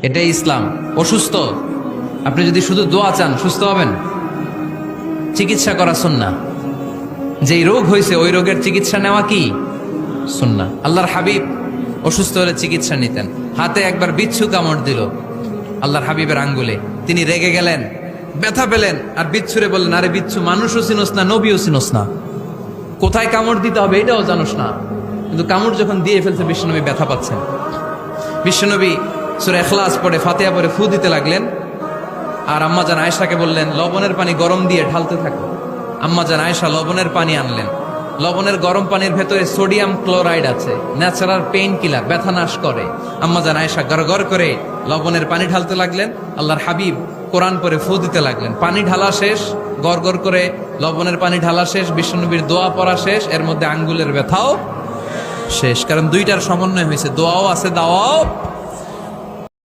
এটাই ইসলাম। অসুস্থ, আপনি যদি শুধু দোয়া চান সুস্থ হবেন। চিকিৎসা করা সুন্নাহ। যেই রোগ হয়েছে ওই রোগের চিকিৎসা নেওয়া কি সুন্নাহ। আল্লাহর হাবিব অসুস্থ হলে চিকিৎসা নিতেন। হাতে একবার বিচ্ছু কামড় দিল আল্লাহর হাবিবের আঙ্গুলে, তিনি রেগে গেলেন, ব্যথা পেলেন, আর বিচ্ছুরে বললেন, আরে বিচ্ছু, মানুষও চিনোস না, নবীও চিনোস না, কোথায় কামড় দিতে হবে এটাও জানোস না। কিন্তু কামড় যখন দিয়ে ফেলছে বিশ্বনবী ব্যথা পাচ্ছেন। বিশ্বনবী সূরা ইখলাস পড়ে ফাতিহা পড়ে ফু দিতে লাগলেন। আর আম্মাজান আয়েশাকে বললেন, লবণের পানি গরম দিয়ে ঢালতে থাকো। আম্মাজান আয়েশা লবণের পানি আনলেন। লবণের গরম পানির ভেতরে সোডিয়াম ক্লোরাইড আছে, ন্যাচারাল পেইন কিলার, ব্যথা নাশ করে। আম্মাজান আয়েশা গড়গড় করে লবণের পানি ঢালতে লাগলেন। আল্লাহর হাবিব কোরআন পরে ফু দিতে লাগলেন। পানি ঢালা শেষ, গড়গড় করে লবণের পানি ঢালা শেষ, বিশ্বনবীর দোয়া পড়া শেষ, এর মধ্যে আঙ্গুলের ব্যথাও শেষ। কারণ দুইটার সমন্বয় হয়েছে, দোয়াও আছে, দাওয়াও